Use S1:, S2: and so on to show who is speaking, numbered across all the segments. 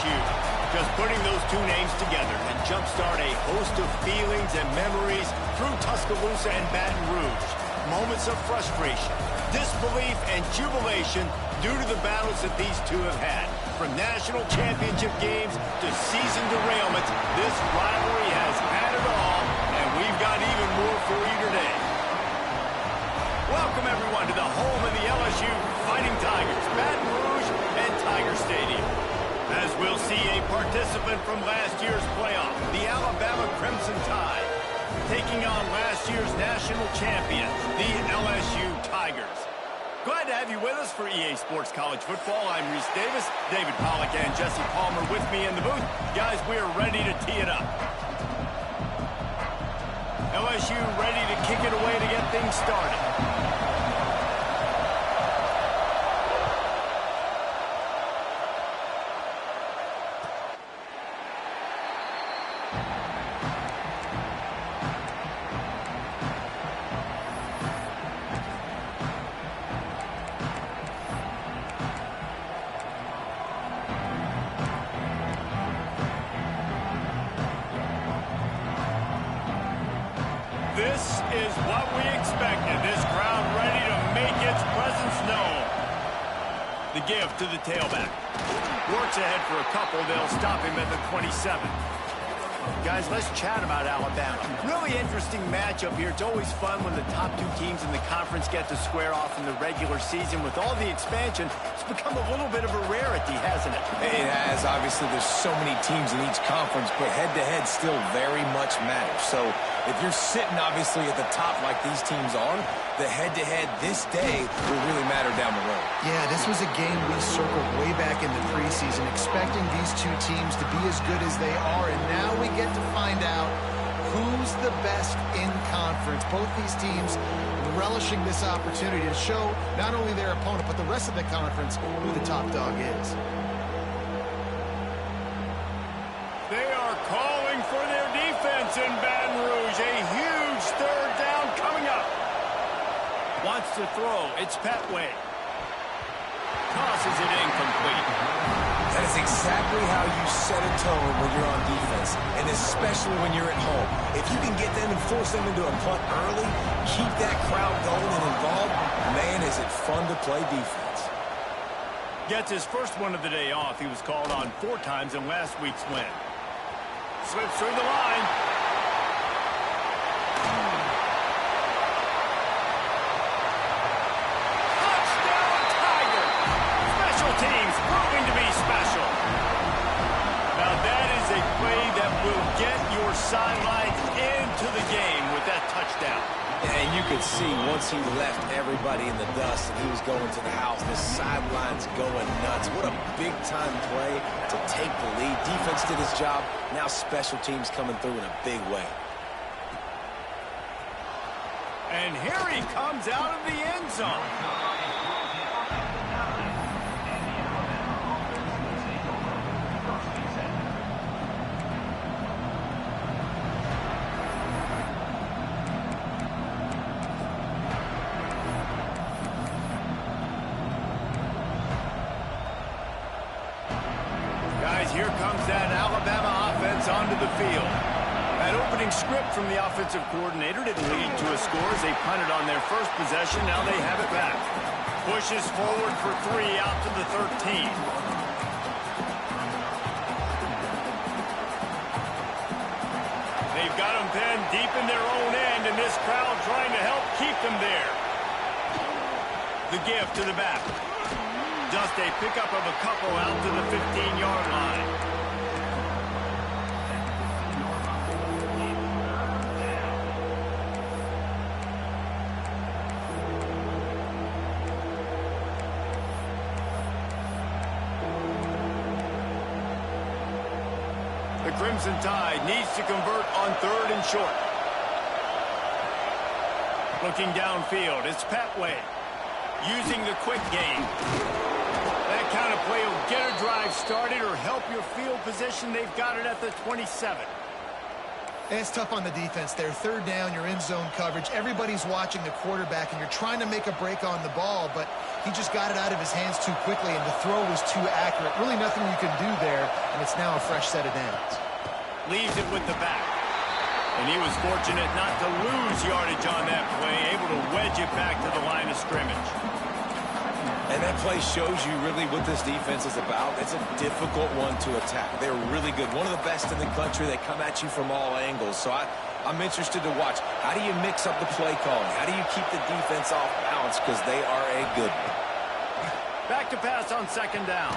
S1: LSU. Just putting those two names together can jumpstart a host of feelings and memories through Tuscaloosa and Baton Rouge. Moments of frustration, disbelief, and jubilation due to the battles that these two have had. From national championship games to season derailments, this rivalry has had it all, and we've got even more for you today. Welcome, everyone, to the home of the LSU Fighting Tigers, Baton Rouge and Tiger Stadium. As we'll see a participant from last year's playoff, the Alabama Crimson Tide, taking on last year's national champions, the LSU Tigers. Glad to have you with us for EA Sports College Football. I'm Reese Davis, David Pollack, and Jesse Palmer with me in the booth. Guys, we are ready to tee it up. LSU ready to kick it away to get things started. This is what we expected. This crowd ready to make its presence known. The give to the tailback. Works ahead for a couple. They'll stop him at the 27. Guys, let's chat about Alabama. Really interesting matchup here. It's always fun when the top two teams in the conference get to square off in the regular season. With all the expansion, it's become a little bit of a rarity, hasn't it?
S2: It has. Obviously, there's so many teams in each conference, but head-to-head still very much matters. So if you're sitting, obviously, at the top like these teams are, the head-to-head this day will really matter down the road.
S3: Yeah, this was a game we circled way back in the preseason, expecting these two teams to be as good as they are, and now we get to find out who's the best in conference. Both these teams relishing this opportunity to show not only their opponent, but the rest of the conference who the top dog is.
S1: They are calling for their defense in Baton Rouge. A huge third down coming up. Wants to throw. It's Petway. Tosses it incomplete.
S2: That is exactly how you set a tone when you're on defense, and especially when you're at home. If you can get them and force them into a punt early, keep that crowd going and involved, man, is it fun to play defense.
S1: Gets his first one of the day off. He was called on 4 times in last week's win. Slips through the line. Touchdown, Tiger! Special teams proving to be special. Now that is a play that will get your sidelines into the game with that touchdown.
S2: And you could see once he left everybody in the dust and he was going to the house, the sidelines going nuts. What a big-time play to take the lead. Defense did his job. Now special teams coming through in a big way.
S1: And here he comes out of the end zone. Guys, here comes that Alabama offense onto the field. That opening script from the offensive coordinator didn't lead to a score as they punted on their first possession. Now they have it back. Pushes forward for 3 out to the 13. They've got them pinned deep in their own end, and this crowd trying to help keep them there. The give to the back. Just a pickup of a couple out to the 15-yard line. The Crimson Tide needs to convert on 3rd and short. Looking downfield, it's Petway using the quick game. That kind of play will get a drive started or help your field position. They've got it at the 27.
S3: And it's tough on the defense there. Third down, you're in zone coverage. Everybody's watching the quarterback, and you're trying to make a break on the ball, but he just got it out of his hands too quickly, and the throw was too accurate. Really nothing you can do there, and it's now a fresh set of downs.
S1: Leaves it with the back. And he was fortunate not to lose yardage on that play, able to wedge it back to the line of scrimmage.
S2: And that play shows you really what this defense is about. It's a difficult one to attack. They're really good. One of the best in the country. They come at you from all angles. So I'm interested to watch. How do you mix up the play calling? How do you keep the defense off balance? Because they are a good one.
S1: Back to pass on second down.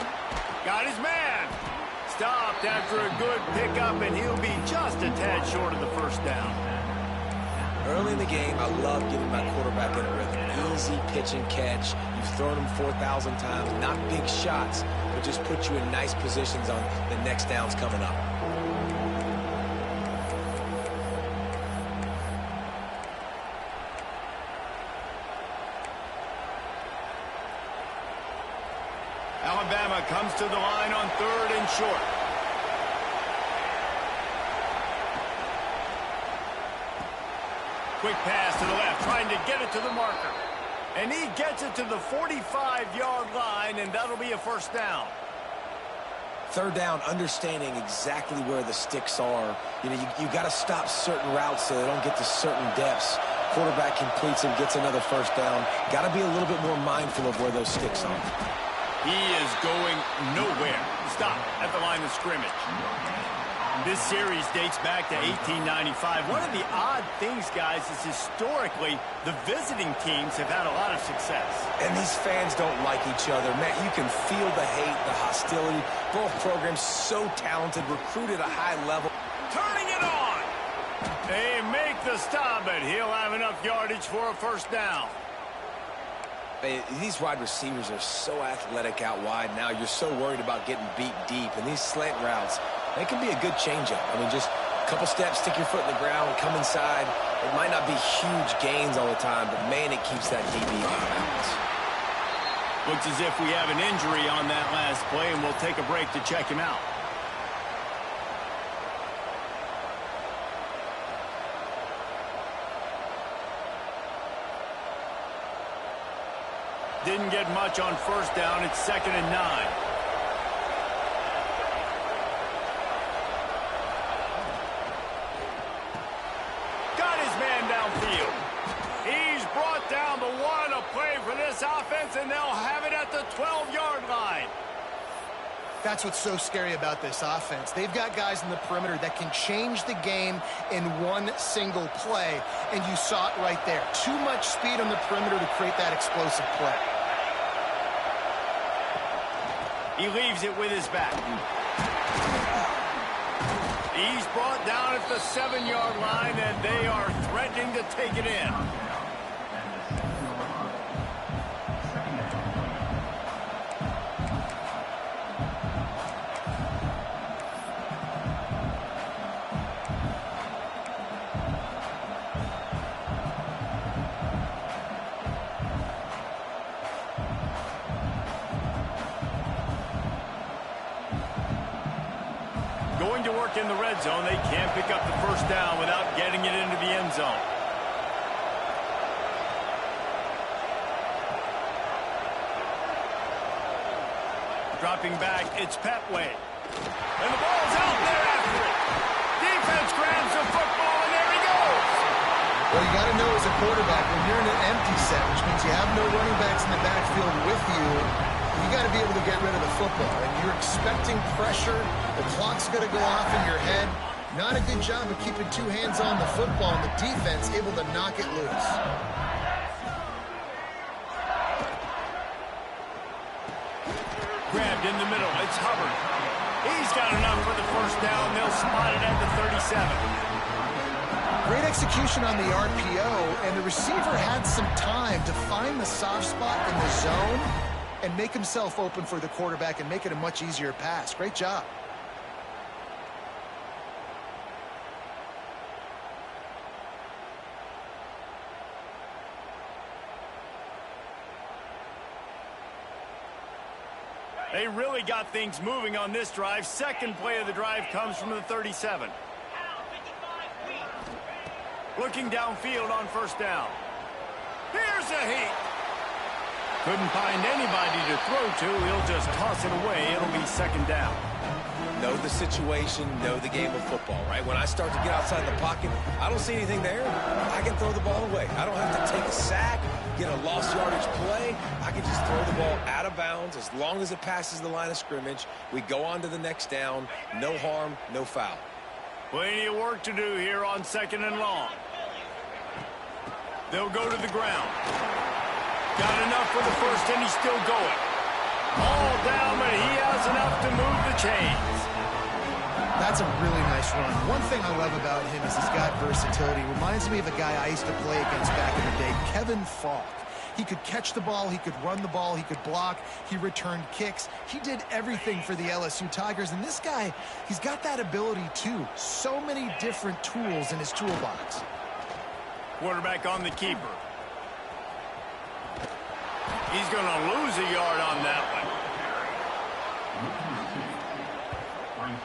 S1: Got his man. Stopped after a good pickup, and he'll be just a tad short of the first down.
S2: Early in the game, I love getting my quarterback in a rhythm. Easy pitch and catch. You've thrown him 4,000 times. Not big shots, but just put you in nice positions on the next downs coming up.
S1: Alabama comes to the line on 3rd and short. Quick pass to the left, trying to get it to the marker. And he gets it to the 45-yard line, and that'll be a first down.
S2: Third down, understanding exactly where the sticks are. You know, you got to stop certain routes so they don't get to certain depths. Quarterback completes and gets another first down. Got to be a little bit more mindful of where those sticks are.
S1: He is going nowhere. Stop at the line of scrimmage. This series dates back to 1895. One of the odd things, guys, is historically the visiting teams have had a lot of success.
S2: And these fans don't like each other. Man, you can feel the hate, the hostility. Both programs so talented, recruited at a high level.
S1: Turning it on. They make the stop, but he'll have enough yardage for a first down.
S2: These wide receivers are so athletic out wide now. You're so worried about getting beat deep. And these slant routes, they can be a good changeup. I mean, just a couple steps, stick your foot in the ground, come inside. It might not be huge gains all the time, but, man, it keeps that DB out of bounds.
S1: Looks as if we have an injury on that last play, and we'll take a break to check him out. Didn't get much on first down. It's 2nd and 9. Got his man downfield. He's brought down the one. A play for this offense, and they'll have it at the 12-yard line.
S3: That's what's so scary about this offense. They've got guys in the perimeter that can change the game in one single play, and you saw it right there. Too much speed on the perimeter to create that explosive play.
S1: He leaves it with his back. He's brought down at the 7-yard line, and they are threatening to take it in. Going to work in the red zone. They can't pick up the first down without getting it into the end zone. Dropping back, it's Petway. And the ball's out there after it. Defense grabs the football, and there he goes.
S3: Well, you got to know as a quarterback, when you're in an empty set, which means you have no running backs in the backfield with you, you got to be able to get rid of the football. And you're expecting pressure. The clock's going to go off in your head. Not a good job of keeping two hands on the football, and the defense able to knock it loose.
S1: Grabbed in the middle. It's Hubbard. He's got enough for the first down. They'll spot it at the 37.
S3: Great execution on the RPO, and the receiver had some time to find the soft spot in the zone and make himself open for the quarterback and make it a much easier pass. Great job.
S1: They really got things moving on this drive. Second play of the drive comes from the 37. Looking downfield on first down. Here's a heat. Couldn't find anybody to throw to. He'll just toss it away. It'll be second down.
S2: Know the situation, know the game of football, right? When I start to get outside the pocket, I don't see anything there. I can throw the ball away. I don't have to take a sack, get a lost yardage play. I can just throw the ball out of bounds as long as it passes the line of scrimmage. We go on to the next down. No harm, no foul.
S1: Plenty of work to do here on second and long. They'll go to the ground. Got enough for the first, and he's still going. All down, but he has enough to move the chains.
S3: That's a really nice run. One thing I love about him is he's got versatility. Reminds me of a guy I used to play against back in the day, Kevin Falk. He could catch the ball, he could run the ball, he could block, he returned kicks. He did everything for the LSU Tigers, and this guy, he's got that ability too. So many different tools in his toolbox.
S1: Quarterback on the keeper. He's going to lose a yard on that one.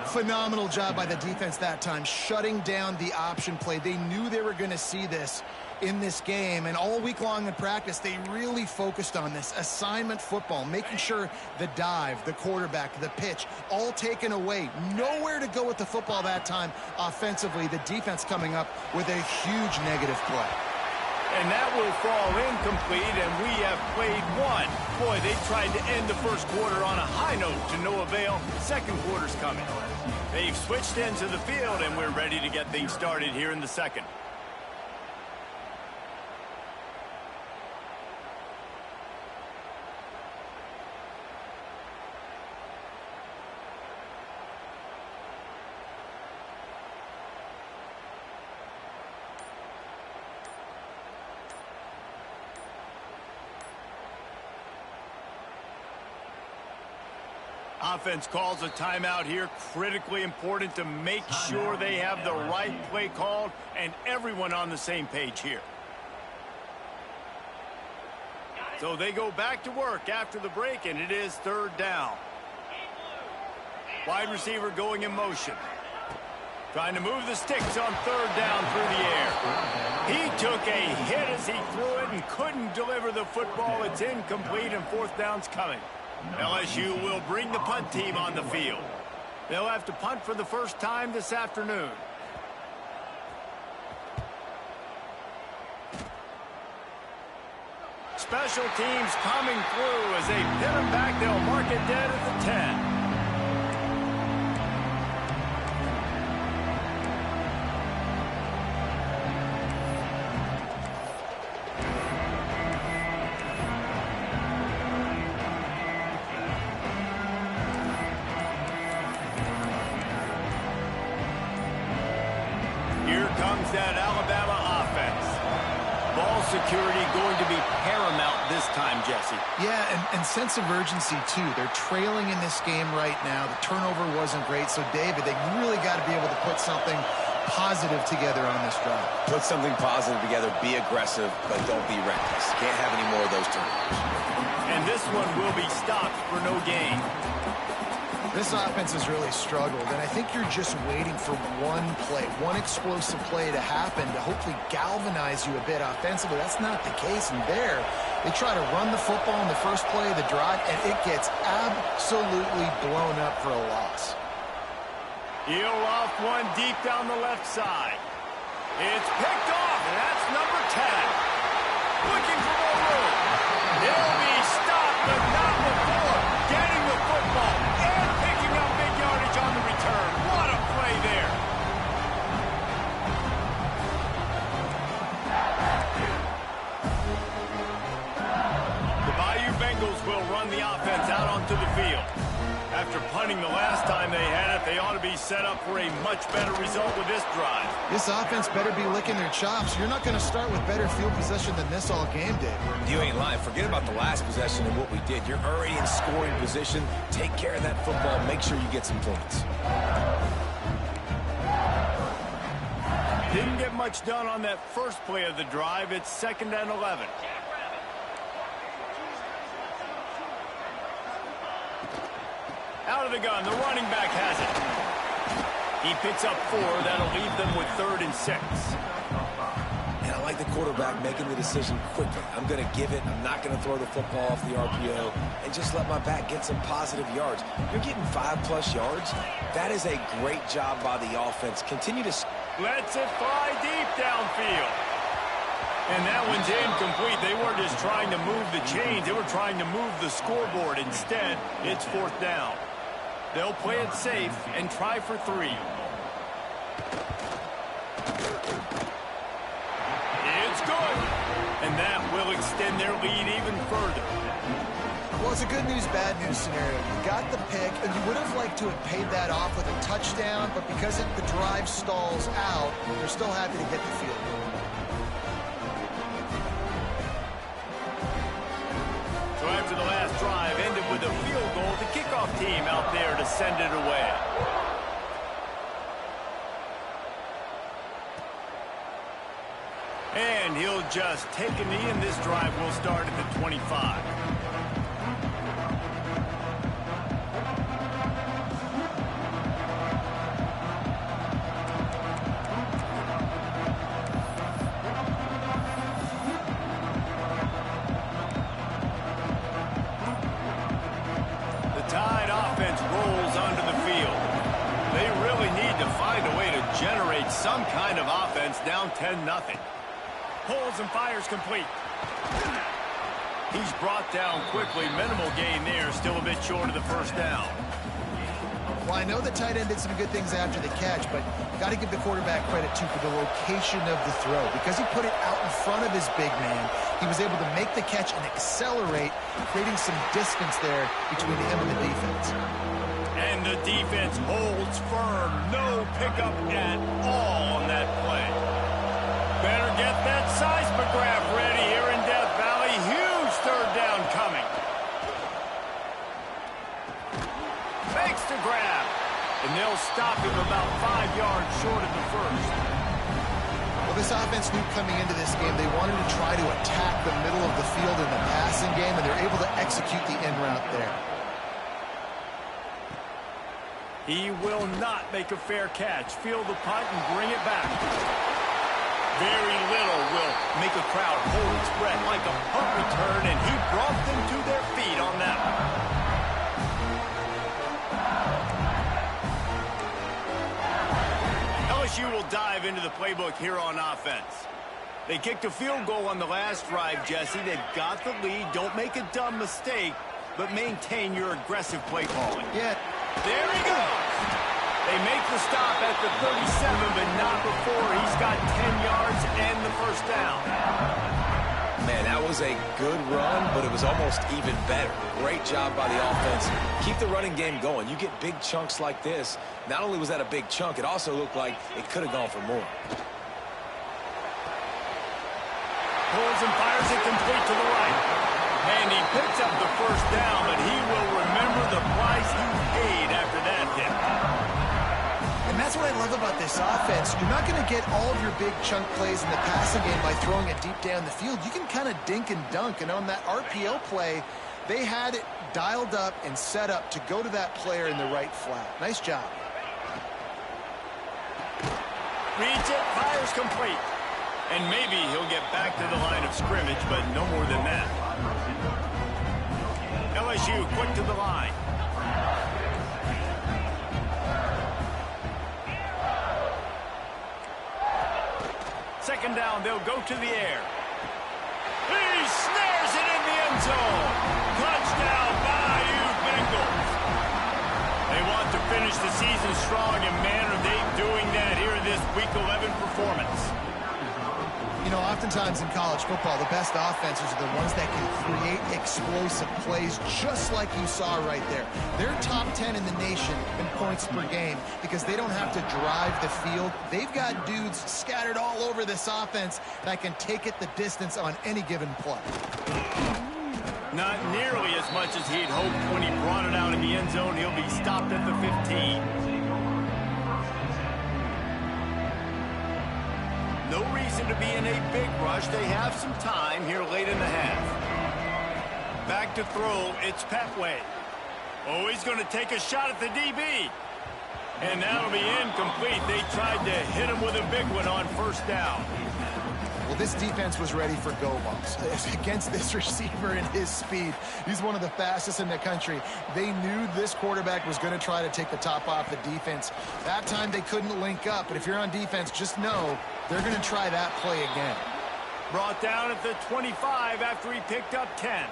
S3: Phenomenal job by the defense that time, shutting down the option play. They knew they were going to see this in this game, and all week long in practice, they really focused on this assignment football, making sure the dive, the quarterback, the pitch, all taken away. Nowhere to go with the football that time offensively. The defense coming up with a huge negative play.
S1: And that will fall incomplete, and we have played one. Boy, they tried to end the first quarter on a high note to no avail. Second quarter's coming. They've switched ends of the field, and we're ready to get things started here in the second. Offense calls a timeout here. Critically important to make sure they have the right play called and everyone on the same page here. So they go back to work after the break, and it is third down. Wide receiver going in motion. Trying to move the sticks on third down through the air. He took a hit as he threw it and couldn't deliver the football. It's incomplete, and fourth down's coming. LSU will bring the punt team on the field. They'll have to punt for the first time this afternoon. Special teams coming through as they pin them back. They'll mark it dead at the 10. That Alabama offense. Ball security going to be paramount this time, Jesse.
S3: Yeah, and sense of urgency, too. They're trailing in this game right now. The turnover wasn't great. So, David, they really got to be able to put something positive together on this drive.
S2: Put something positive together. Be aggressive, but don't be reckless. Can't have any more of those turnovers.
S1: And this one will be stopped for no gain.
S3: This offense has really struggled, and I think you're just waiting for one play, one explosive play to happen to hopefully galvanize you a bit offensively. That's not the case, and there, they try to run the football in the first play of the drive, and it gets absolutely blown up for a loss.
S1: He'll off one deep down the left side. It's picked off, and that's number 10. Looking for more room. He'll be stopped, but not before getting the football and picking up big yardage on the return. What a play there. The Bayou Bengals will run the offense out onto the field. After punting the last time they had it, they ought to be set up for a much better result with this drive.
S3: This offense better be licking their chops. You're not going to start with better field possession than this all game, Dave.
S2: You ain't lying. Forget about the last possession and what we did. You're already in scoring position. Take care of that football. Make sure you get some points.
S1: Didn't get much done on that first play of the drive. It's 2nd and 11. Out of the gun, the running back has it. He picks up 4. That'll leave them with 3rd and 6.
S2: like the quarterback making the decision quickly. I'm going to give it. I'm not going to throw the football off the RPO and just let my back get some positive yards. You're getting 5+ yards. That is a great job by the offense. Continue to...
S1: Lets it fly deep downfield. And that one's incomplete. They weren't just trying to move the chains. They were trying to move the scoreboard. Instead, it's 4th down. They'll play it safe and try for 3. It's good. And that will extend their lead even further.
S3: Well, it's a good news, bad news scenario. You got the pick, and you would have liked to have paid that off with a touchdown, but because the drive stalls out, they're still happy to get the field goal.
S1: So after the last drive ended with a field goal, the kickoff team out there to send it away. And he'll just take a knee, and this drive will start at the 25. The Tide offense rolls onto the field. They really need to find a way to generate some kind of offense down 10-0. Pulls and fires complete. He's brought down quickly. Minimal gain there. Still a bit short of the 1st down.
S3: Well, I know the tight end did some good things after the catch, but got to give the quarterback credit, too, for the location of the throw. Because he put it out in front of his big man, he was able to make the catch and accelerate, creating some distance there between him and the defense.
S1: And the defense holds firm. No pickup at all on that play. Better get that seismograph ready here in Death Valley. Huge 3rd down coming. Makes the grab. And they'll stop him about 5 yards short of the 1st.
S3: Well, this offense knew coming into this game they wanted to try to attack the middle of the field in the passing game, and they're able to execute the in route there.
S1: He will not make a fair catch. Field the punt and bring it back. Very little will make a crowd hold its breath like a punt return, and he brought them to their feet on that one. LSU will dive into the playbook here on offense. They kicked a field goal on the last drive, Jesse. They've got the lead. Don't make a dumb mistake, but maintain your aggressive play calling.
S3: Yeah.
S1: There he goes. They make the stop at the 37, but not before he's got 10 yards and the 1st down.
S2: Man, that was a good run, but it was almost even better. Great job by the offense. Keep the running game going. You get big chunks like this. Not only was that a big chunk, it also looked like it could have gone for more.
S1: Pulls and fires it complete to the right. And he picks up the 1st down, but he will remember the price he paid after that hit.
S3: And that's what I love about this offense. You're not going to get all of your big chunk plays in the passing game by throwing it deep down the field. You can kind of dink and dunk. And on that RPO play, they had it dialed up and set up to go to that player in the right flat. Nice job.
S1: Reads it, fires complete. And maybe he'll get back to the line of scrimmage, but no more than that. LSU quick to the line. Second down, they'll go to the air. He snares it in the end zone. Touchdown, Bayou Bengals. They want to finish the season strong, and man, are they doing that here in this Week 11 performance.
S3: You know, oftentimes in college football, the best offenses are the ones that can create explosive plays just like you saw right there. They're top 10 in the nation in points per game because they don't have to drive the field. They've got dudes scattered all over this offense that can take it the distance on any given play.
S1: Not nearly as much as he'd hoped when he brought it out in the end zone. He'll be stopped at the 15. No reason to be in a big rush. They have some time here late in the half. Back to throw. It's Petway. Oh, he's going to take a shot at the DB. And that'll be incomplete. They tried to hit him with a big one on 1st down.
S3: Well, this defense was ready for go balls. Against this receiver and his speed, he's one of the fastest in the country. They knew this quarterback was going to try to take the top off the defense. That time they couldn't link up, but if you're on defense, just know they're going to try that play again.
S1: Brought down at the 25 after he picked up 10.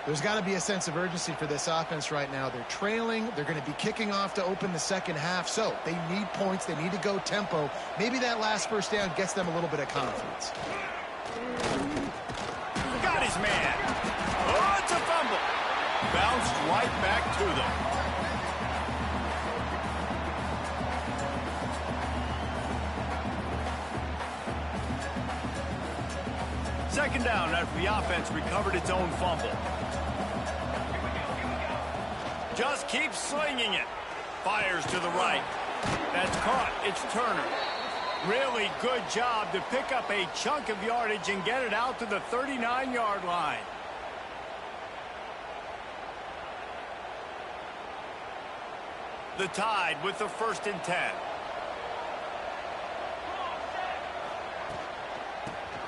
S3: There's got to be a sense of urgency for this offense right now. They're trailing. They're going to be kicking off to open the second half. So they need points. They need to go tempo. Maybe that last first down gets them a little bit of confidence.
S1: Got his man. Oh, it's a fumble. Bounced right back to them. Second down after the offense recovered its own fumble. Just keeps slinging it. Fires to the right. That's caught. It's Turner. Really good job to pick up a chunk of yardage and get it out to the 39-yard line. The Tide with the 1st and 10.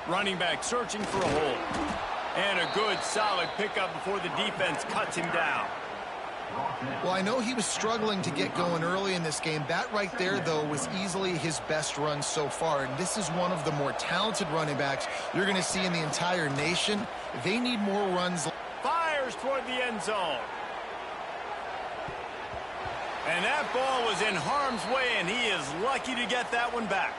S1: Running back searching for a hole. And a good, solid pickup before the defense cuts him down.
S3: Well, I know he was struggling to get going early in this game. That right there, though, was easily his best run so far. And this is one of the more talented running backs you're going to see in the entire nation. They need more runs.
S1: Fires toward the end zone. And that ball was in harm's way, and he is lucky to get that one back.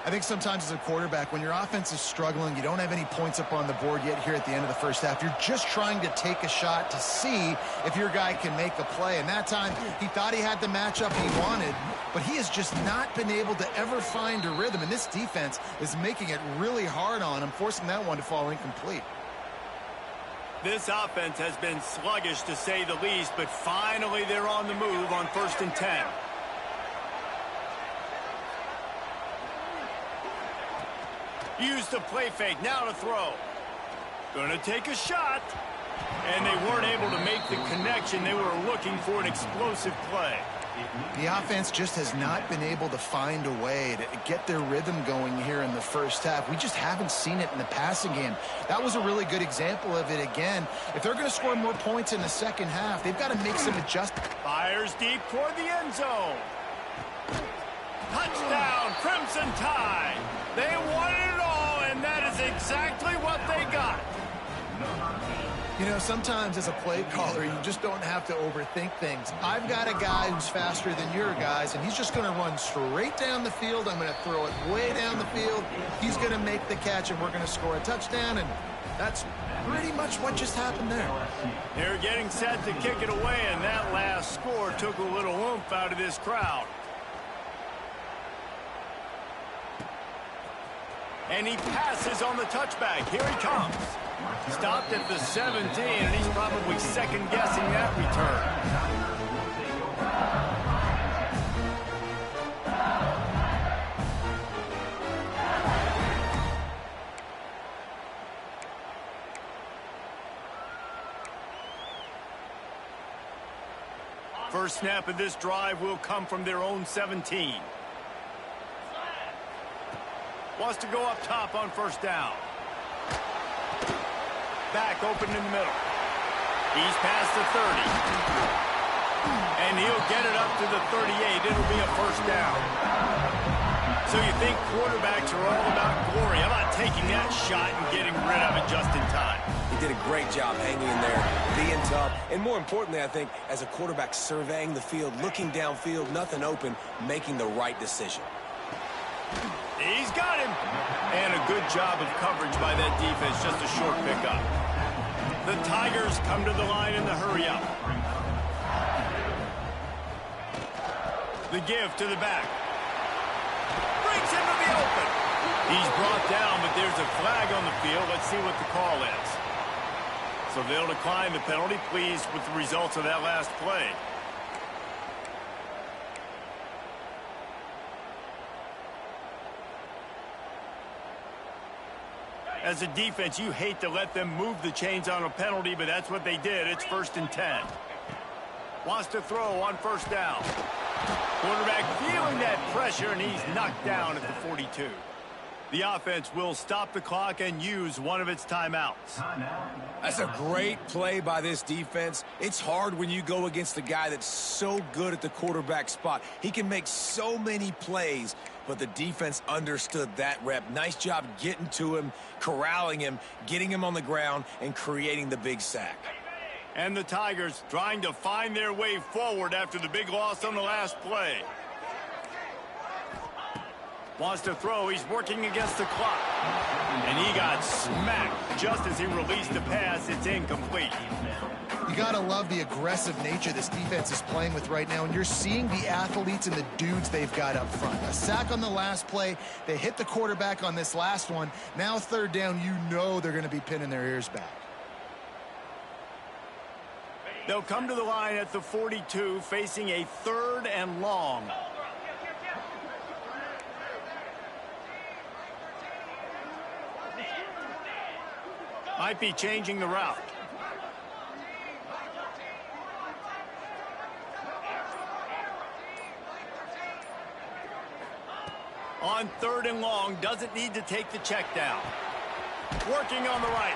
S3: I think sometimes as a quarterback, when your offense is struggling, you don't have any points up on the board yet here at the end of the first half. You're just trying to take a shot to see if your guy can make a play. And that time, he thought he had the matchup he wanted, but he has just not been able to ever find a rhythm. And this defense is making it really hard on him, forcing that one to fall incomplete.
S1: This offense has been sluggish to say the least, but finally they're on the move on 1st and 10. Use the play fake, now to throw. Gonna take a shot. And they weren't able to make the connection. They were looking for an explosive play.
S3: The offense just has not been able to find a way to get their rhythm going here in the first half. We just haven't seen it in the passing game. That was a really good example of it again. If they're going to score more points in the second half, they've got to make some adjustments.
S1: Fires deep toward the end zone. Touchdown, Crimson Tide. They wanted it all, and that is exactly what they got.
S3: You know, sometimes as a play caller, you just don't have to overthink things. I've got a guy who's faster than your guys, and he's just going to run straight down the field. I'm going to throw it way down the field. He's going to make the catch, and we're going to score a touchdown, and that's pretty much what just happened there.
S1: They're getting set to kick it away, and that last score took a little oomph out of this crowd. And he passes on the touchback. Here he comes. Stopped at the 17, and he's probably second-guessing that return. First snap of this drive will come from their own 17. Wants to go up top on first down. Back open in the middle. He's past the 30. And he'll get it up to the 38. It'll be a first down. So you think quarterbacks are all about glory. How about taking that shot and getting rid of it just in time?
S2: He did a great job hanging in there, being tough, and more importantly, I think, as a quarterback surveying the field, looking downfield, nothing open, making the right decision.
S1: He's got him. And a good job of coverage by that defense, just a short pickup. The Tigers come to the line in the hurry-up. The give to the back. Brings him to the open. He's brought down, but there's a flag on the field. Let's see what the call is. So they'll decline the penalty. Pleased with the results of that last play. As a defense, you hate to let them move the chains on a penalty, but that's what they did. It's 1st and 10. Wants to throw on first down. Quarterback feeling that pressure, and he's knocked down at the 42. The offense will stop the clock and use one of its timeouts.
S2: That's a great play by this defense. It's hard when you go against a guy that's so good at the quarterback spot. He can make so many plays, but the defense understood that rep. Nice job getting to him, corralling him, getting him on the ground, and creating the big sack.
S1: And the Tigers trying to find their way forward after the big loss on the last play. Wants to throw. He's working against the clock. And he got smacked just as he released the pass. It's incomplete.
S3: You got to love the aggressive nature this defense is playing with right now, and you're seeing the athletes and the dudes they've got up front. A sack on the last play. They hit the quarterback on this last one. Now third down, you know they're going to be pinning their ears back.
S1: They'll come to the line at the 42, facing a 3rd and long. Might be changing the route. On 3rd and long, doesn't need to take the check down. Working on the right.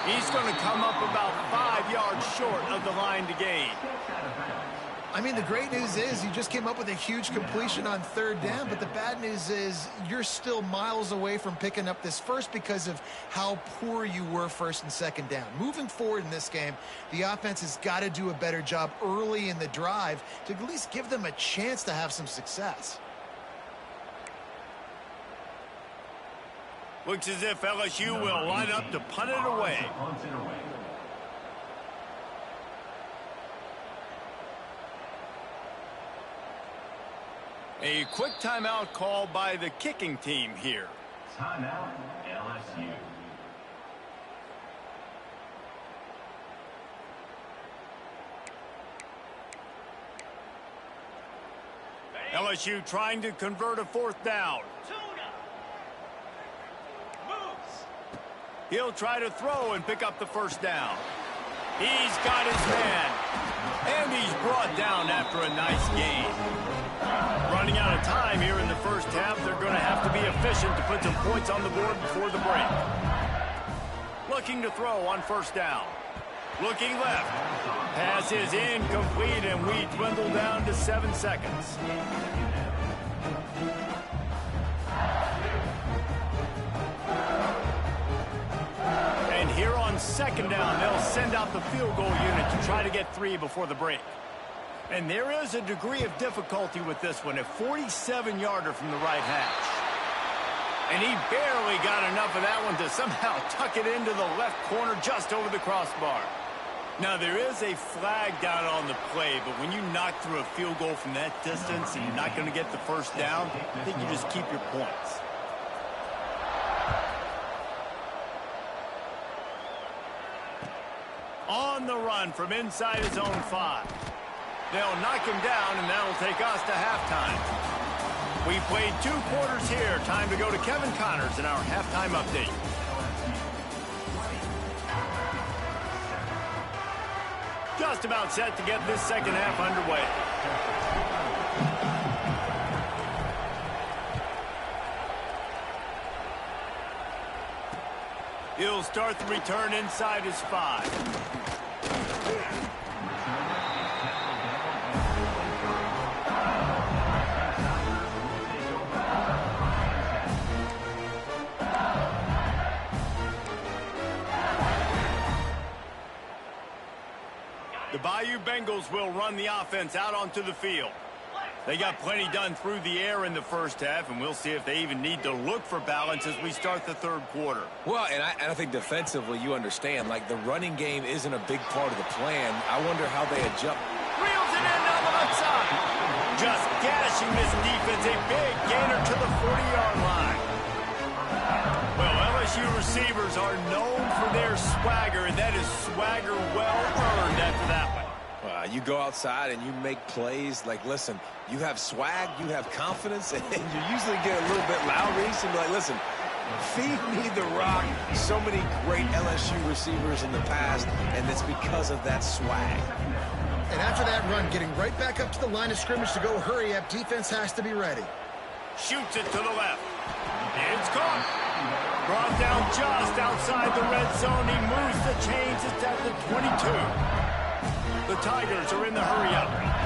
S1: He's going to come up about 5 yards short of the line to gain.
S3: I mean, the great news is you just came up with a huge completion on 3rd down, but the bad news is you're still miles away from picking up this first because of how poor you were 1st and 2nd down. Moving forward in this game, the offense has got to do a better job early in the drive to at least give them a chance to have some success.
S1: Looks as if LSU will line up to punt it away. A quick timeout call by the kicking team here.
S4: Timeout, LSU.
S1: LSU trying to convert a 4th down. He'll try to throw and pick up the 1st down. He's got his man. And he's brought down after a nice gain. Running out of time here in the first half. They're going to have to be efficient to put some points on the board before the break. Looking to throw on 1st down. Looking left. Pass is incomplete, and we dwindle down to 7 seconds. And here on 2nd down, they'll send out the field goal unit to try to get 3 before the break. And there is a degree of difficulty with this one, a 47-yarder from the right hash. And he barely got enough of that one to somehow tuck it into the left corner just over the crossbar. Now, there is a flag down on the play, but when you knock through a field goal from that distance and you're not going to get the 1st down, I think you just keep your points. On the run from inside his own 5. They'll knock him down, and that'll take us to halftime. We played 2 quarters here. Time to go to Kevin Connors in our halftime update. Just about set to get this 2nd half underway. He'll start the return inside his 5. The Bayou Bengals will run the offense out onto the field. They got plenty done through the air in the first half, and we'll see if they even need to look for balance as we start the 3rd quarter.
S2: Well, and I think defensively, you understand, like the running game isn't a big part of the plan. I wonder how they adjust.
S1: Reels it in down the left side. Just gashing this defense, a big gainer to the 40-yard line. Well, LSU receivers are known for their swagger, and that is swagger well earned after that one.
S2: You go outside and you make plays. Like, listen, you have swag, you have confidence, and you usually get a little bit loud-reached and be like, listen, feed me the rock. So many great LSU receivers in the past, and it's because of that swag.
S3: And after that run, getting right back up to the line of scrimmage to go hurry up, defense has to be ready.
S1: Shoots it to the left. It's caught. Brought down just outside the red zone. He moves the chains. It's at the 22. The Tigers are in the hurry-up.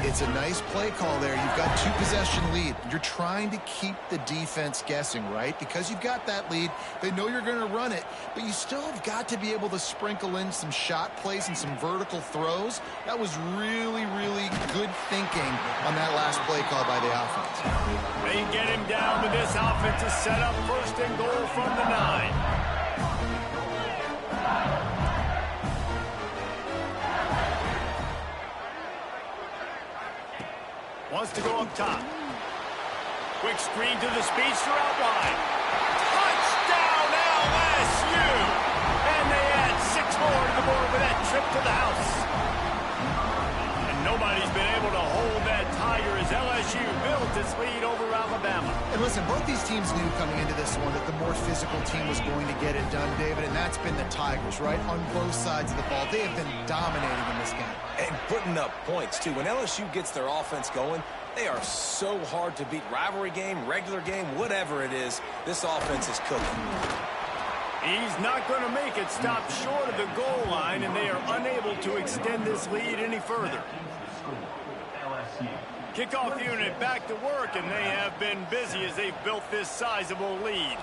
S3: It's a nice play call there. You've got 2-possession lead. You're trying to keep the defense guessing, right? Because you've got that lead, they know you're going to run it, but you still have got to be able to sprinkle in some shot plays and some vertical throws. That was really, really good thinking on that last play call by the offense.
S1: They get him down, but this offense is set up first and goal from the 9. Wants to go up top. Quick screen to the speedster out wide. Touchdown, LSU! And they add 6 more to the board with that trip to the house. And nobody's been able to hold that Tiger as LSU built its lead over Alabama.
S3: And listen, both these teams knew coming into this one that the more physical team was going to get it done, David, and that's been the Tigers, right? On both sides of the ball. They have been dominating in this game.
S2: And putting up points, too. When LSU gets their offense going, they are so hard to beat. Rivalry game, regular game, whatever it is, this offense is cooking.
S1: He's not going to make it stop short of the goal line, and they are unable to extend this lead any further. Kickoff unit back to work, and they have been busy as they've built this sizable lead.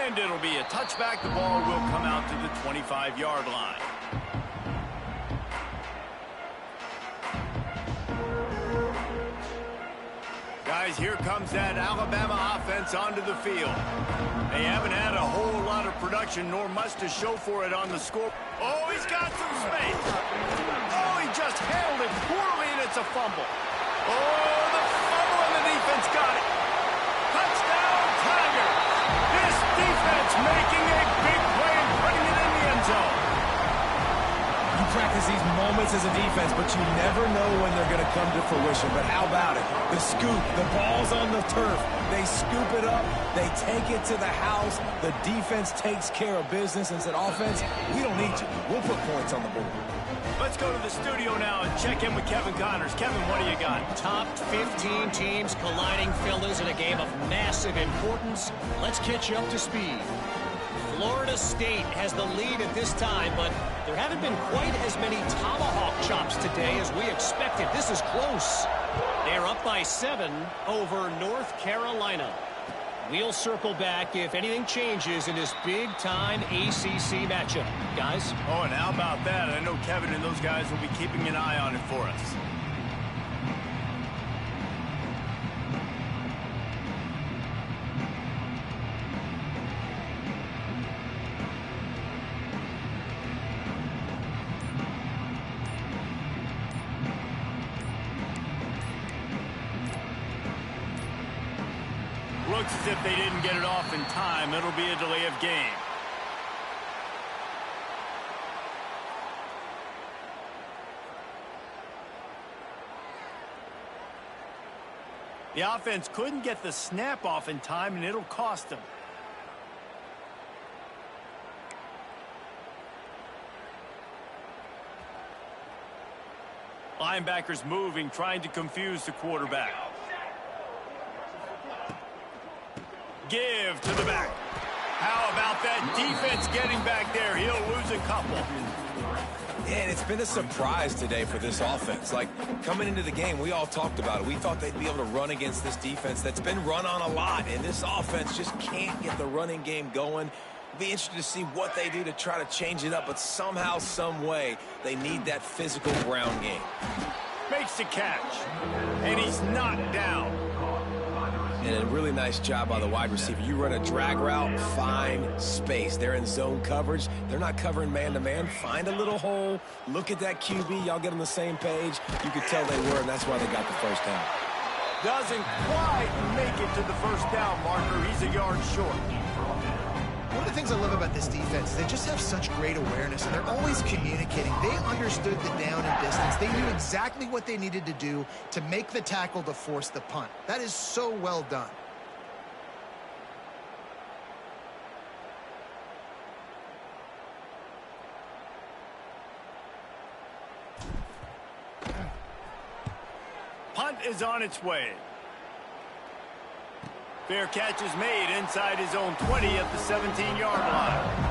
S1: And it'll be a touchback. The ball will come out to the 25-yard line. Guys, here comes that Alabama offense onto the field. They haven't had a whole lot of production, nor much to show for it on the score. Oh, he's got some space. Oh, he just handled it poorly, and it's a fumble. Oh, the fumble, and the defense got it. Touchdown, Tiger. This defense making a big play and putting it in the end zone.
S2: You practice these moments as a defense, but you never know when they're going to come to fruition. But how about it? The scoop, the ball's on the turf. They scoop it up. They take it to the house. The defense takes care of business and said, offense, we don't need you. We'll put points on the board.
S1: Let's go to the studio now and check in with Kevin Connors. Kevin, what do you got?
S5: Top 15 teams colliding, fellas, in a game of massive importance. Let's catch you up to speed. Florida State has the lead at this time, but there haven't been quite as many tomahawk chops today as we expected. This is close. They're up by 7 over North Carolina. We'll circle back if anything changes in this big-time ACC matchup. Guys?
S1: Oh, and how about that? I know Kevin and those guys will be keeping an eye on it for us. Looks as if they didn't get it off in time. It'll be a delay of game. The offense couldn't get the snap off in time, and it'll cost them. Linebackers moving, trying to confuse the quarterback. Give to the back. How about that defense getting back there? He'll lose a couple.
S2: And it's been a surprise today for this offense. Like, coming into the game, we all talked about it. We thought they'd be able to run against this defense that's been run on a lot, and this offense just can't get the running game going. Be interested to see what they do to try to change it up, but somehow, some way, they need that physical ground game.
S1: Makes the catch, and he's knocked down.
S2: And a really nice job by the wide receiver. You run a drag route, find space. They're in zone coverage. They're not covering man-to-man. Find a little hole. Look at that QB. Y'all get on the same page. You could tell they were, and that's why they got the first down.
S1: Doesn't quite make it to the first down marker. He's a yard short.
S3: One of the things I love about this defense is they just have such great awareness, and they're always communicating. They understood the down and distance. They knew exactly what they needed to do to make the tackle to force the punt. That is so well done.
S1: is on its way. Fair catch is made inside his own 20 at the 17-yard line.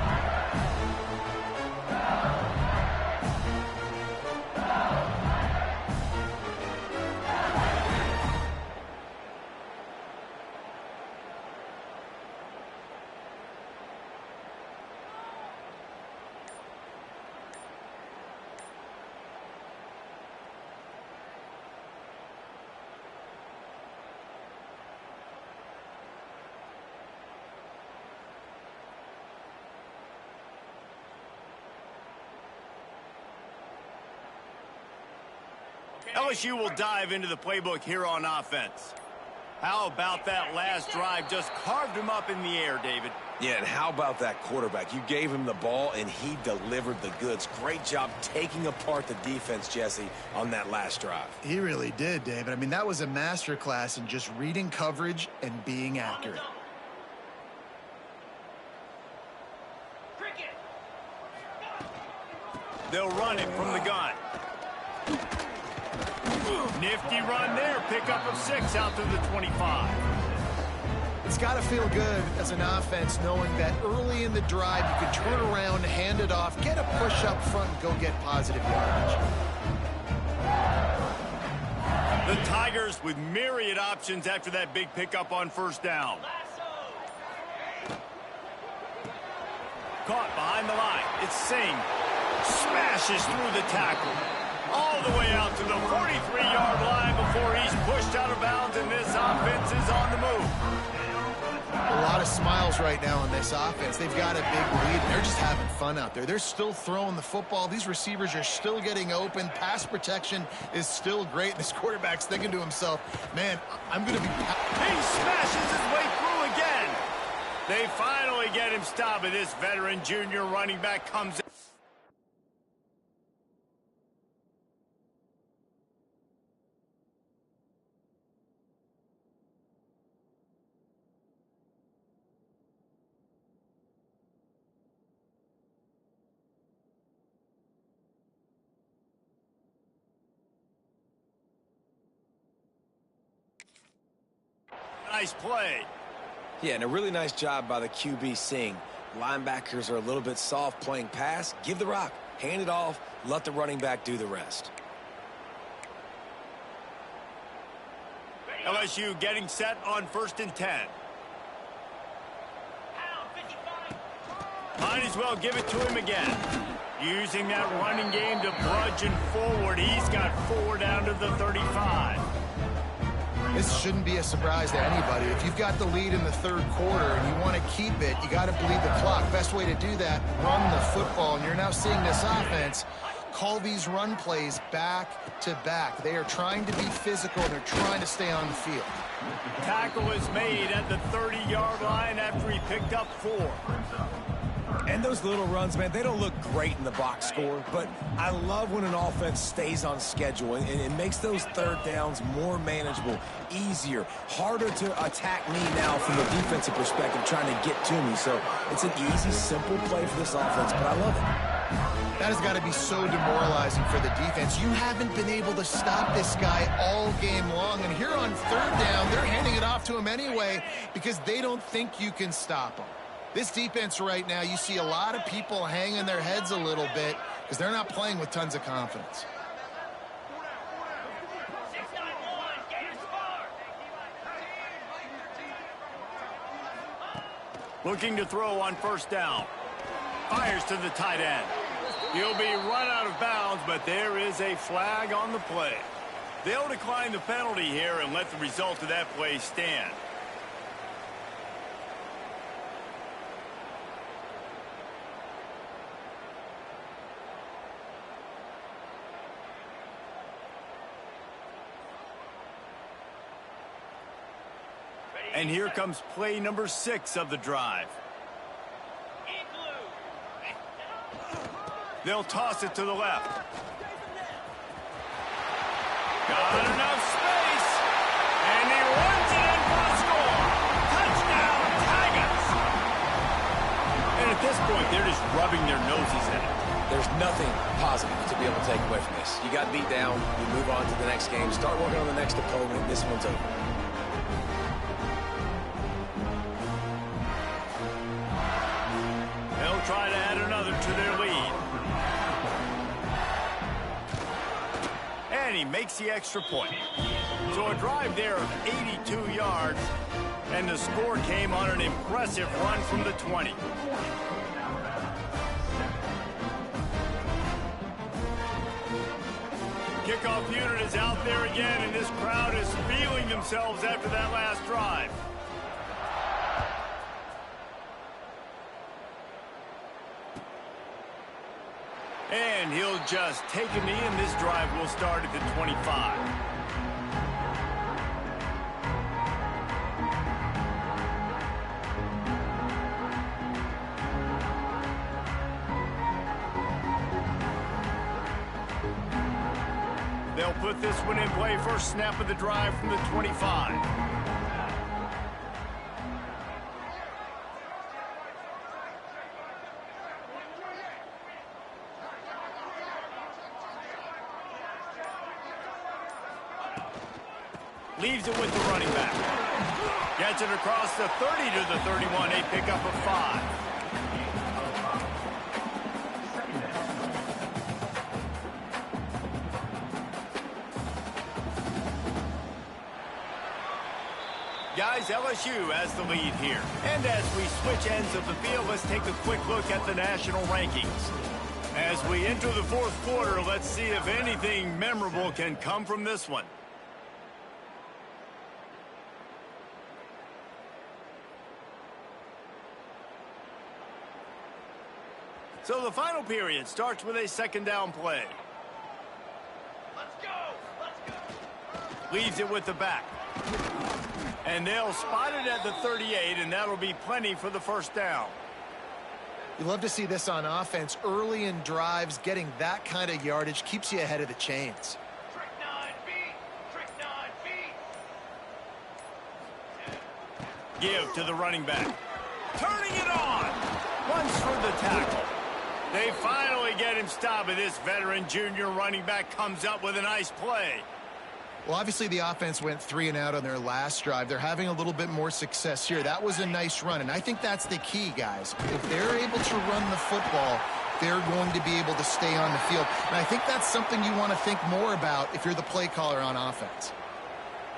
S1: LSU will dive into the playbook here on offense. How about that last drive? Just carved him up in the air, David.
S2: Yeah, and how about that quarterback? You gave him the ball, and he delivered the goods. Great job taking apart the defense, Jesse, on that last drive.
S3: He really did, David. I mean, that was a masterclass in just reading coverage and being accurate.
S1: They'll run it from the gun. Nifty run there. Pickup of 6 out to the 25.
S3: It's got to feel good as an offense knowing that early in the drive you can turn around, hand it off, get a push up front, and go get positive yardage.
S1: The Tigers with myriad options after that big pickup on first down. Caught behind the line. It's Singh. Smashes through the tackle. All the way out to the 43-yard line before he's pushed out of bounds, and this offense is on the move.
S3: A lot of smiles right now on this offense. They've got a big lead. They're just having fun out there. They're still throwing the football. These receivers are still getting open. Pass protection is still great. This quarterback's thinking to himself, man, I'm going to be...
S1: He smashes his way through again. They finally get him stopped, but this veteran junior running back comes in. Nice play.
S2: Yeah, and a really nice job by the QB Singh. Linebackers are a little bit soft playing pass. Give the rock. Hand it off. Let the running back do the rest.
S1: LSU getting set on 1st and 10. Might as well give it to him again. Using that running game to bludgeon forward. He's got 4 down to the 35.
S3: This shouldn't be a surprise to anybody. If you've got the lead in the third quarter and you want to keep it, you got to bleed the clock. Best way to do that, run the football. And you're now seeing this offense call these run plays back to back. They are trying to be physical. They're trying to stay on the field.
S1: Tackle is made at the 30-yard line after he picked up 4.
S2: And those little runs, man, they don't look great in the box score, but I love when an offense stays on schedule, and it makes those third downs more manageable, easier, harder to attack me now from the defensive perspective trying to get to me. So it's an easy, simple play for this offense, but I love it.
S3: That has got to be so demoralizing for the defense. You haven't been able to stop this guy all game long, and here on third down, they're handing it off to him anyway because they don't think you can stop him. This defense right now, you see a lot of people hanging their heads a little bit because they're not playing with tons of confidence.
S1: Looking to throw on first down. Fires to the tight end. He'll be run out of bounds, but there is a flag on the play. They'll decline the penalty here and let the result of that play stand. And here comes play number 6 of the drive. They'll toss it to the left. Got enough space. And he runs it in for a score. Touchdown, Tigers. And if this point, they're just rubbing their noses in it.
S2: There's nothing positive to be able to take away from this. You got beat down, you move on to the next game, start working on the next opponent, this one's over.
S1: They'll try to add another to their lead. And he makes the extra point. So a drive there of 82 yards, and the score came on an impressive run from the 20. Kickoff unit is out there again, and this crowd is feeling themselves after that last drive. And he'll just take a knee, and this drive will start at the 25. They'll put this one in play. First snap of the drive from the 25. Leaves it with the running back. Gets it across the 30 to the 31. A pickup of 5. Guys, LSU has the lead here. And as we switch ends of the field, let's take a quick look at the national rankings. As we enter the fourth quarter, let's see if anything memorable can come from this one. So the final period starts with a second down play.
S6: Let's go! Let's go!
S1: Leaves it with the back. And they'll spot it at the 38, and that'll be plenty for the first down.
S3: You love to see this on offense. Early in drives, getting that kind of yardage keeps you ahead of the chains.
S6: Trick 9 feet! Trick 9 feet!
S1: Give to the running back. Turning it on! Runs for the tackle. They finally get him stopped, and this veteran junior running back comes up with a nice play.
S3: Well, obviously the offense went 3 and out on their last drive. They're having a little bit more success here. That was a nice run, and I think that's the key, guys. If they're able to run the football, they're going to be able to stay on the field. And I think that's something you want to think more about if you're the play caller on offense.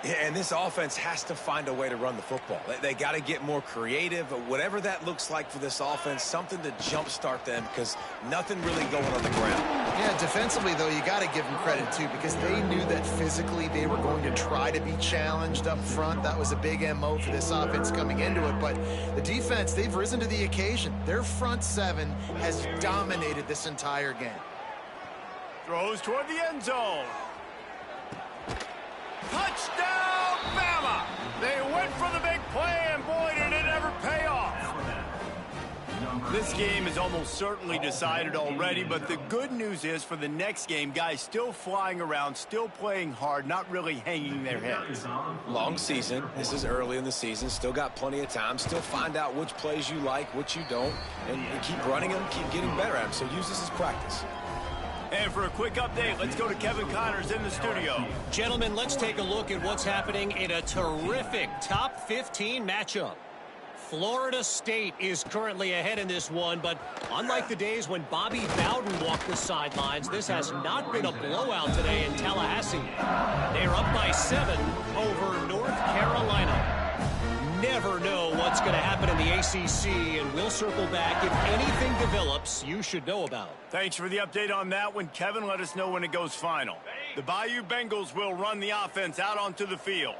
S2: Yeah, and this offense has to find a way to run the football. They got to get more creative, whatever that looks like for this offense, something to jumpstart them because nothing really going on the ground.
S3: Yeah, defensively, though, you got to give them credit, too, because they knew that physically they were going to try to be challenged up front. That was a big MO for this offense coming into it. But the defense, they've risen to the occasion. Their front seven has dominated this entire game.
S1: Throws toward the end zone. Touchdown, Bama! They went for the big play, and boy, did it ever pay off. This game is almost certainly decided already, but the good news is for the next game, guys still flying around, still playing hard, not really hanging their heads.
S2: Long season. This is early in the season. Still got plenty of time. Still find out which plays you like, which you don't, and keep running them, keep getting better at them. So use this as practice.
S1: And for a quick update, let's go to Kevin Connors in the studio.
S5: Gentlemen, let's take a look at what's happening in a terrific top 15 matchup. Florida State is currently ahead in this one, but unlike the days when Bobby Bowden walked the sidelines, this has not been a blowout today in Tallahassee. They're up by 7 over North Carolina. Never know what's going to happen in the ACC, and we'll circle back if anything develops you should know about.
S1: Thanks for the update on that one, Kevin. Let us know when it goes final. The Bayou Bengals will run the offense out onto the field.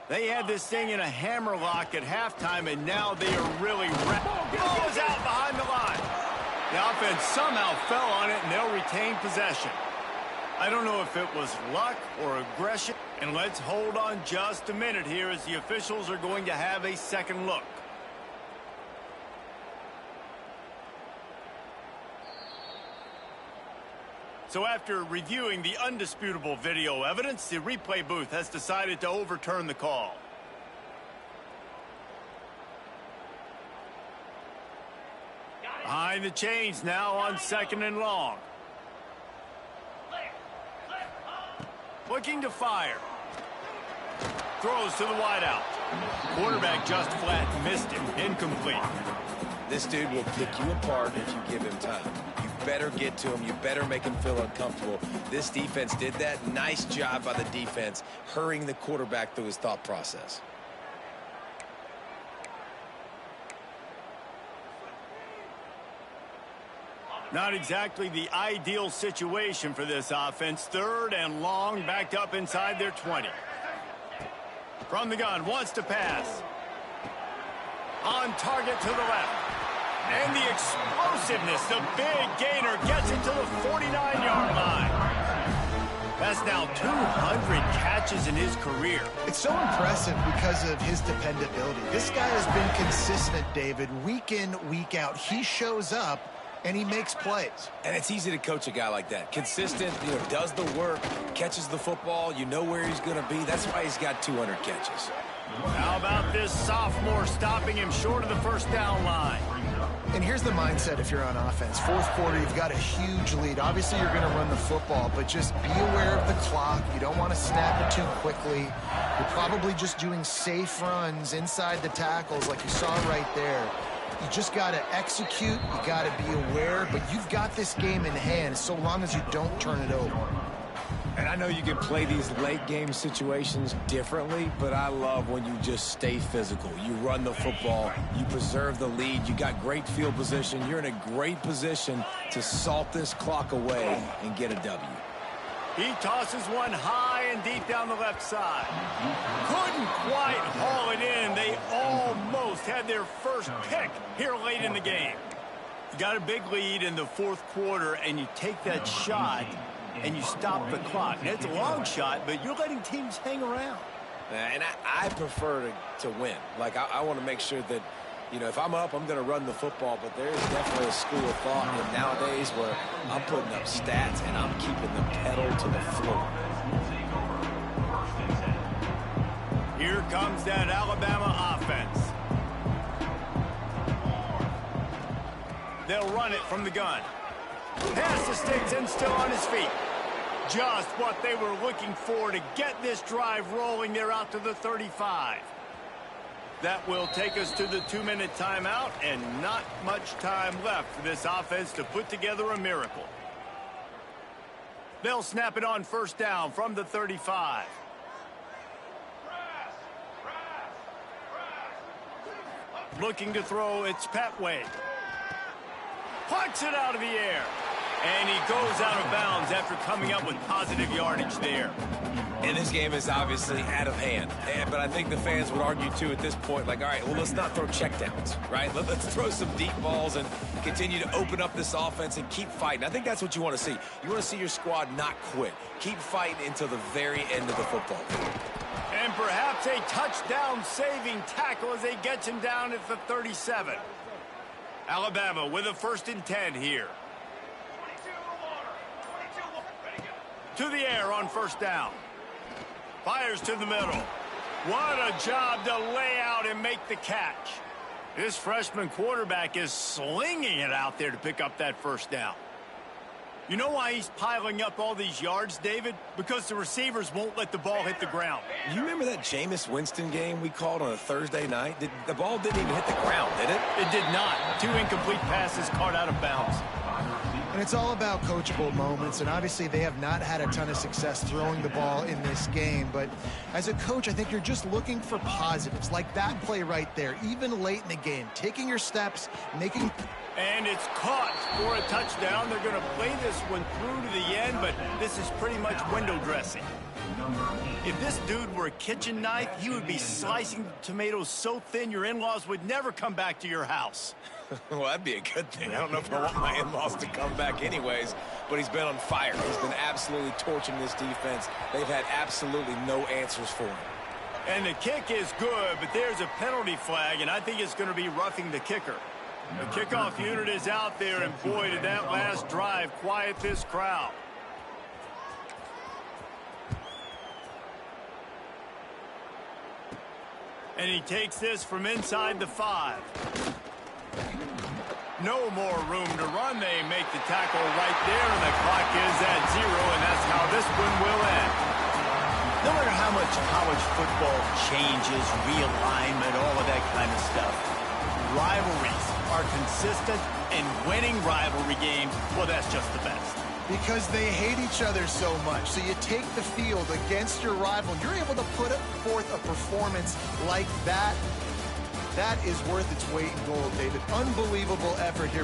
S1: They had this thing in a hammer lock at halftime, and now they are really ball is out behind the line. The offense somehow fell on it, and they'll retain possession. I don't know if it was luck or aggression. And let's hold on just a minute here as the officials are going to have a second look. So after reviewing the undisputable video evidence, the replay booth has decided to overturn the call.
S6: Got
S1: Behind the chains now on 2nd and long. Looking to fire. Throws to the wideout. Quarterback just flat missed him. Incomplete.
S2: This dude will pick you apart if you give him time. You better get to him. You better make him feel uncomfortable. This defense did that. Nice job by the defense, hurrying the quarterback through his thought process.
S1: Not exactly the ideal situation for this offense. 3rd and long, backed up inside their 20. From the gun, wants to pass. On target to the left. And the explosiveness, the big gainer gets it to the 49-yard line. That's now 200 catches in his career.
S3: It's so impressive because of his dependability. This guy has been consistent, David, week in, week out. He shows up and he makes plays.
S2: And it's easy to coach a guy like that. Consistent, does the work, catches the football, you know where he's going to be. That's why he's got 200 catches.
S1: How about this sophomore stopping him short of the 1st down line?
S3: And here's the mindset if you're on offense. 4th quarter, you've got a huge lead. Obviously, you're going to run the football, but just be aware of the clock. You don't want to snap it too quickly. You're probably just doing safe runs inside the tackles like you saw right there. You just got to execute. You got to be aware, but you've got this game in hand so long as you don't turn it over.
S2: And I know you can play these late game situations differently, but I love when you just stay physical. You run the football, you preserve the lead, you got great field position, you're in a great position to salt this clock away and get a W.
S1: He tosses one high and deep down the left side. Couldn't quite haul it in. They almost had their first pick here late in the game. You got a big lead in the 4th quarter, and you take that shot, and you stop the clock. And it's a long shot, but you're letting teams hang around.
S2: And I prefer to win. Like, I want to make sure that, if I'm up, I'm going to run the football, but there's definitely a school of thought that nowadays where I'm putting up stats and I'm keeping the pedal to the floor.
S1: Here comes that Alabama offense. They'll run it from the gun. Pass to Sticks and still on his feet. Just what they were looking for to get this drive rolling. They're out to the 35. That will take us to the 2-minute timeout, and not much time left for this offense to put together a miracle. They'll snap it on 1st down from the 35. Looking to throw, it's Petway. Plucks it out of the air. And he goes out of bounds after coming up with positive yardage there.
S2: And this game is obviously out of hand. But I think the fans would argue, too, at this point, like, all right, well, let's not throw checkdowns, right? Let's throw some deep balls and continue to open up this offense and keep fighting. I think that's what you want to see. You want to see your squad not quit. Keep fighting until the very end of the football game.
S1: And perhaps a touchdown-saving tackle as they get him down at the 37. Alabama with a 1st and 10 here. To the air on 1st down. Fires to the middle. What a job to lay out and make the catch. This freshman quarterback is slinging it out there to pick up that 1st down. You know why he's piling up all these yards, David? Because the receivers won't let the ball hit the ground.
S2: You remember that Jameis Winston game we called on a Thursday night? The ball didn't even hit the ground, did it?
S1: It did not. 2 incomplete passes caught out of bounds.
S3: And it's all about coachable moments, and obviously they have not had a ton of success throwing the ball in this game. But as a coach, I think you're just looking for positives, like that play right there, even late in the game, taking your steps, making...
S1: And it's caught for a touchdown. They're going to play this one through to the end, but this is pretty much window dressing. If this dude were a kitchen knife, he would be slicing tomatoes so thin your in-laws would never come back to your house.
S2: Well, that'd be a good thing. I don't know if I want my in-laws to come back anyways, but he's been on fire. He's been absolutely torching this defense. They've had absolutely no answers for him.
S1: And the kick is good, but there's a penalty flag, and I think it's going to be roughing the kicker. The kickoff unit is out there, and boy, did that last drive quiet this crowd. And he takes this from inside the 5. No more room to run. They make the tackle right there, and the clock is at 0, and that's how this one will end. No matter how much college football changes, realignment, all of that kind of stuff, rivalries are consistent, and winning rivalry games, well, that's just the best.
S3: Because they hate each other so much. So you take the field against your rival. You're able to put forth a performance like that. That is worth its weight in gold, David. Unbelievable effort here.